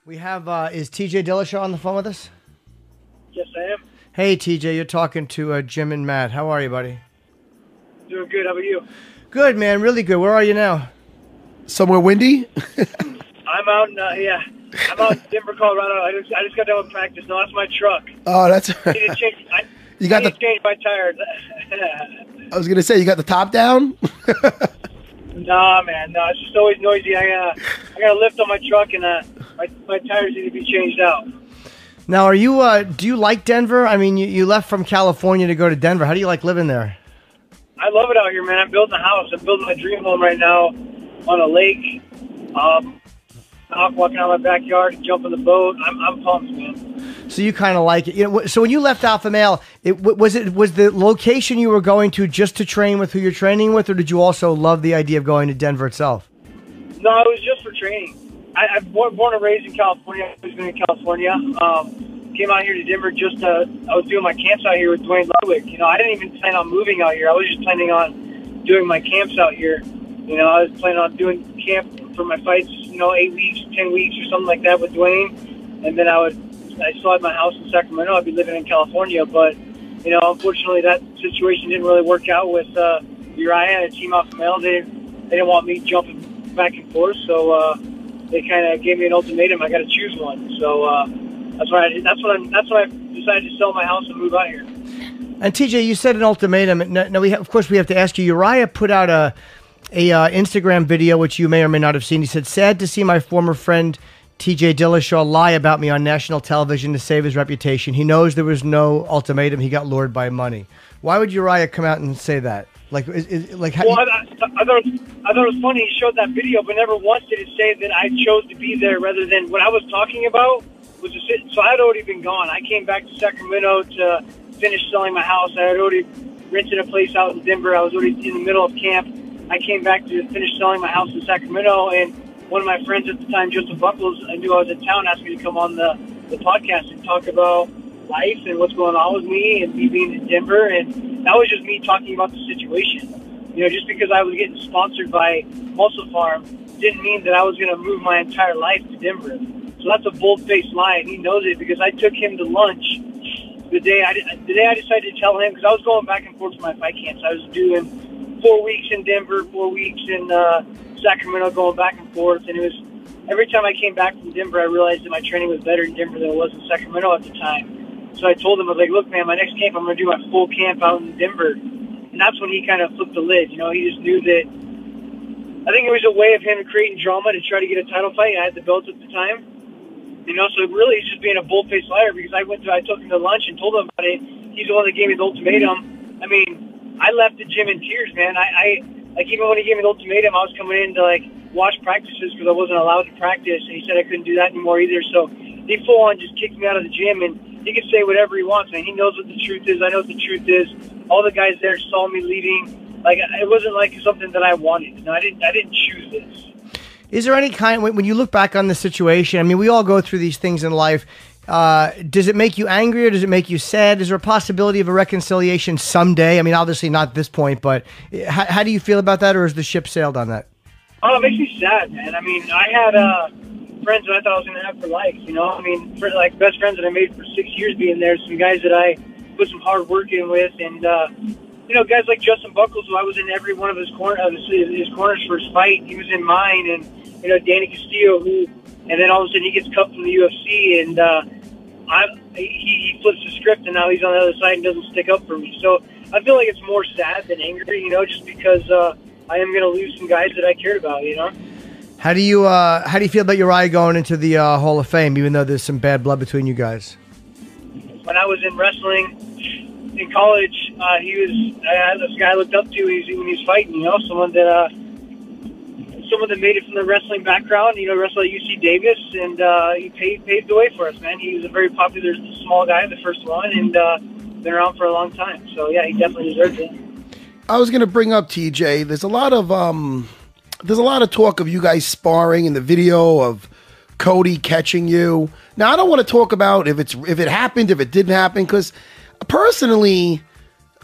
We have, is TJ Dillashaw on the phone with us? Yes, I am. Hey, TJ, you're talking to Jim and Matt. How are you, buddy? Doing good. How about you? Good, man. Really good. Where are you now? Somewhere windy? I'm out in, I'm out in Denver, Colorado. I just got done with practice. No, that's my truck. Oh, that's I need to change, you got I need to change my tires. I was gonna say, you got the top down? Nah, man. No, it's just always noisy. I got a lift on my truck, and my tires need to be changed out. Now, are you? Do you like Denver? I mean, you left from California to go to Denver. How do you like living there? I love it out here, man. I'm building a house. I'm building my dream home right now on a lake. I'm walking out my backyard and jump in the boat. I'm pumped, man. So you kind of like it. You know, so when you left Alpha Male, was the location you were going to just to train with who you're training with, or did you also love the idea of going to Denver itself? No, it was just for training. I'm born and raised in California. I've always been in California. Came out here to Denver I was doing my camps out here with Dwayne Ludwig. You know, I didn't even plan on moving out here. I was just planning on doing my camps out here. You know, I was planning on doing camp for my fights, 8 weeks, 10 weeks or something like that with Dwayne. And then I still had my house in Sacramento. I'd be living in California. But, unfortunately that situation didn't really work out with Uriah and Team Alpha Male. They didn't want me jumping back and forth. So they kind of gave me an ultimatum. I got to choose one. So that's when I decided to sell my house and move out here. And TJ, you said an ultimatum. Now of course we have to ask you. Uriah put out a Instagram video, which you may or may not have seen. He said, "Sad to see my former friend TJ Dillashaw lie about me on national television to save his reputation. He knows there was no ultimatum. He got lured by money." Why would Uriah come out and say that? How I thought it was funny. He showed that video, but never once did it say that I chose to be there rather than what I was talking about was to sit. So I had already been gone. I came back to Sacramento to finish selling my house. I had already rented a place out in Denver. I was already in the middle of camp. I came back to finish selling my house in Sacramento, and one of my friends at the time, Justin Buckles, I knew I was in town, asked me to come on the podcast and talk about life and what's going on with me and me being in Denver. And that was just me talking about the situation. Just because I was getting sponsored by Muscle Farm didn't mean that I was going to move my entire life to Denver. So that's a bold-faced lie, and he knows it because I took him to lunch the day I decided to tell him, because I was going back and forth to my fight camps. I was doing 4 weeks in Denver, 4 weeks in Sacramento, going back and forth. And it was every time I came back from Denver, I realized that my training was better in Denver than it was in Sacramento at the time. So I told him, I was like, "Look, man, my next camp, I'm going to do my full camp out in Denver." And that's when he kind of flipped the lid. He just knew that. I think it was a way of him creating drama to try to get a title fight. I had the belt at the time. So really he's just being a bold-faced liar, because I took him to lunch and told him about it. He's the one that gave me the ultimatum. I mean, I left the gym in tears, man. Even when he gave me the ultimatum, I was coming in to watch practices because I wasn't allowed to practice, and he said I couldn't do that anymore either. So he full on just kicked me out of the gym, and he can say whatever he wants, man. He knows what the truth is. I know what the truth is. All the guys there saw me leaving. It wasn't something that I wanted. I didn't choose this. Is there any kind, when you look back on the situation, I mean, we all go through these things in life. Does it make you angry, or does it make you sad? Is there a possibility of a reconciliation someday? I mean, obviously not at this point, but how do you feel about that, or has the ship sailed on that? Oh, it makes me sad, man. I mean, I had friends that I thought I was going to have for life, I mean, for best friends that I made for 6 years being there, some guys that I put some hard work in with, and guys like Justin Buckles, who I was in every one of his corners for his fight. He was in mine, and Danny Castillo, and then all of a sudden he gets cut from the UFC, and he flips the script, and now he's on the other side and doesn't stick up for me. So I feel like it's more sad than angry, just because I am going to lose some guys that I cared about, How do you feel about Uriah going into the Hall of Fame, even though there's some bad blood between you guys? When I was in wrestling in college, I had this guy I looked up to when he was fighting, someone that made it from the wrestling background, wrestled at UC Davis, and he paved the way for us, man. He was a very popular small guy, the first one, and been around for a long time. So yeah, he definitely deserves it. I was going to bring up, TJ, there's a lot of talk of you guys sparring in the video of Cody catching you. Now, I don't want to talk about if it happened, if it didn't happen, because personally,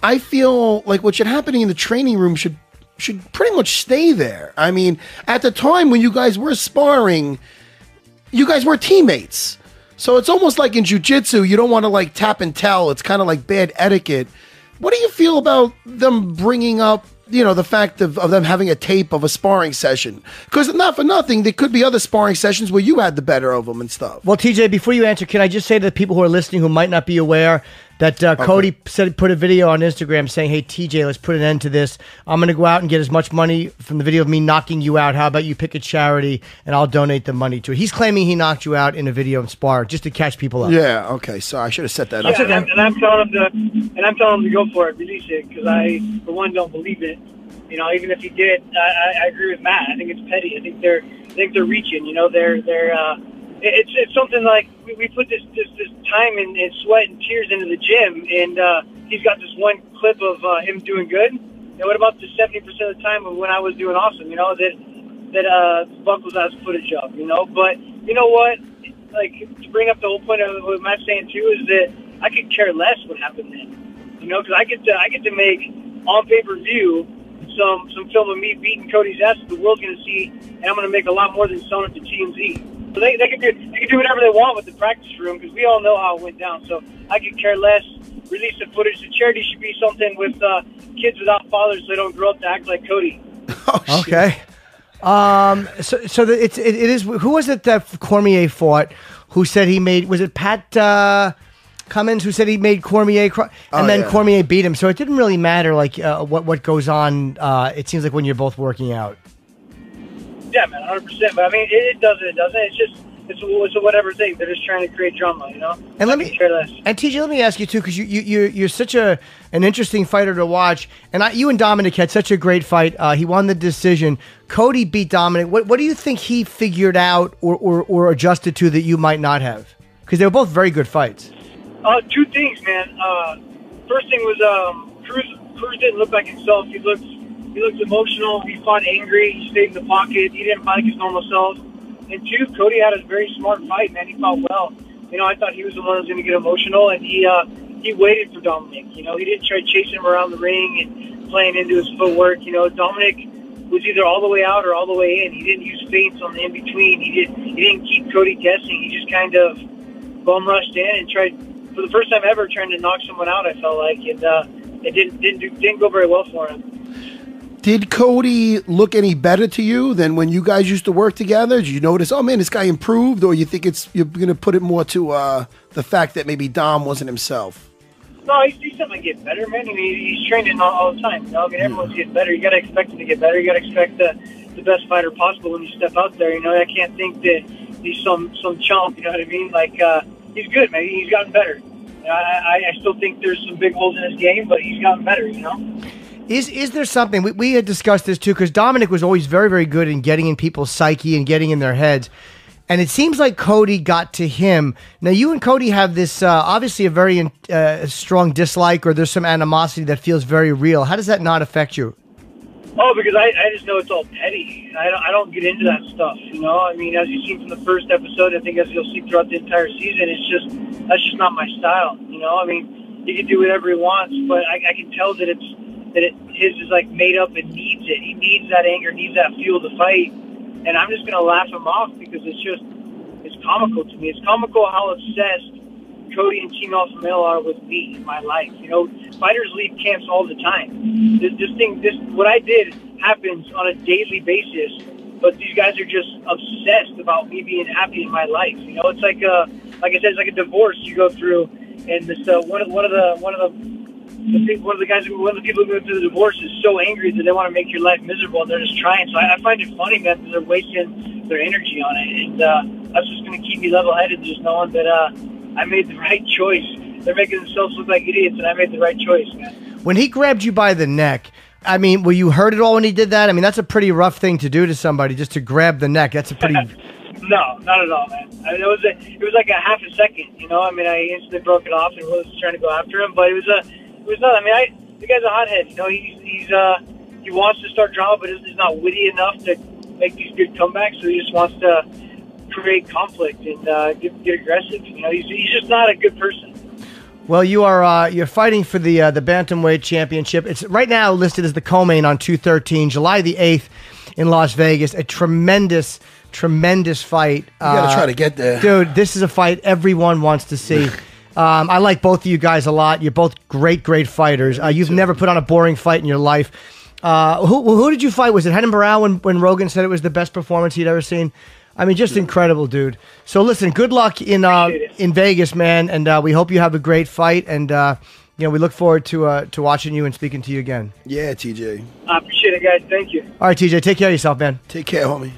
I feel like what should happen in the training room should pretty much stay there. I mean, at the time when you guys were sparring, you guys were teammates. So it's almost like in jiu-jitsu, you don't want to like tap and tell. It's kind of like bad etiquette. What do you feel about them bringing up, the fact of them having a tape of a sparring session? Because not for nothing, there could be other sparring sessions where you had the better of them and stuff. Well, TJ, before you answer, can I just say to the people who are listening who might not be aware that Cody put a video on Instagram saying, hey, TJ, let's put an end to this. I'm going to go out and get as much money from the video of me knocking you out. How about you pick a charity and I'll donate the money to it? He's claiming he knocked you out in a video of spar just to catch people up. Yeah, okay. So I should have set that up. Yeah, and I'm telling him to go for it, release it, because I, for one, don't believe it. Even if he did, I agree with Matt. I think it's petty. I think they're reaching. It's something like we put this time and sweat and tears into the gym, and he's got this one clip of him doing good. And what about the 70% of the time of when I was doing awesome? That Buckles has footage of. But you know what? Like, to bring up the whole point of what Matt's saying too is that I could care less what happened then. Because I get to make on pay-per-view some film of me beating Cody's ass that the world's going to see, and I'm going to make a lot more than selling it to TMZ. So they can do whatever they want with the practice room, because we all know how it went down. So I could care less. Release the footage. The charity should be something with kids without fathers, so they don't grow up to act like Cody. Oh, okay. It is. Who was it that Cormier fought? Who said he made? Was it Pat Cummins who said he made Cormier, then Cormier beat him? So it didn't really matter what goes on. It seems like when you're both working out. Yeah, man, 100%. But I mean, it doesn't. It's just it's a whatever thing. They're just trying to create drama, And TJ, let me ask you too, because you're such an interesting fighter to watch. And you and Dominic had such a great fight. He won the decision. Cody beat Dominic. What do you think he figured out or adjusted to that you might not have? Because they were both very good fights. Two things, man. First thing was Cruz didn't look like himself. He looked emotional. He fought angry. He stayed in the pocket. He didn't fight like his normal self. And two, Cody had a very smart fight, man. He fought well. I thought he was the one who was going to get emotional, and he waited for Dominic. He didn't try chasing him around the ring and playing into his footwork. Dominic was either all the way out or all the way in. He didn't use feints on the in between. He didn't keep Cody guessing. He just kind of bum rushed in and tried, for the first time ever, trying to knock someone out. I felt like, and it didn't go very well for him. Did Cody look any better to you than when you guys used to work together? Did you notice, oh man, this guy improved, or you think you're going to put it more to the fact that maybe Dom wasn't himself? No, he's definitely getting better, man. He's training all the time. Everyone's getting better. You got to expect him to get better. You got to expect the best fighter possible when you step out there. I can't think that he's some chump. You know what I mean? Like he's good, man. He's gotten better. I still think there's some big holes in his game, but he's gotten better. Is there something, we had discussed this too, because Dominic was always very, very good in getting in people's psyche and getting in their heads. And it seems like Cody got to him. Now, you and Cody have this, obviously a very strong dislike, or there's some animosity that feels very real. How does that not affect you? Oh, because I just know it's all petty. I don't get into that stuff, I mean, as you've seen from the first episode, I think as you'll see throughout the entire season, that's just not my style, I mean, he can do whatever he wants, but I can tell that his is like made up and needs it. He needs that anger, needs that fuel to fight. And I'm just going to laugh him off because it's comical to me. It's comical how obsessed Cody and Team Alpha Male are with me in my life. Fighters leave camps all the time. What I did happens on a daily basis, but these guys are just obsessed about me being happy in my life. It's like I said, it's like a divorce you go through, and this one of the people who go through the divorce is so angry that they want to make your life miserable, and they're just trying. So I find it funny, man, that they're wasting their energy on it, and that's just going to keep me level-headed, just knowing that I made the right choice. They're making themselves look like idiots, and I made the right choice, man. When he grabbed you by the neck, I mean, were you hurt at all when he did that? I mean, that's a pretty rough thing to do to somebody, just to grab the neck. That's a pretty... No, not at all, man. I mean, it was like a half a second, I mean, I instantly broke it off and was trying to go after him, but it was not. I mean, the guy's a hothead. He wants to start drama, but he's not witty enough to make these good comebacks. So he just wants to create conflict and get aggressive. He's just not a good person. Well, you're fighting for the bantamweight championship. It's right now listed as the co-main on 213, July the 8th in Las Vegas. A tremendous tremendous fight. You gotta try to get there. Dude, this is a fight everyone wants to see. I like both of you guys a lot. You're both great fighters. You've never put on a boring fight in your life. Who did you fight? Was it Renan Barão when Rogan said it was the best performance he'd ever seen? I mean, just incredible, dude. So listen, good luck in Vegas, man, and we hope you have a great fight. And we look forward to watching you and speaking to you again. Yeah, TJ. I appreciate it, guys. Thank you. All right, TJ, take care of yourself, man. Take care, homie.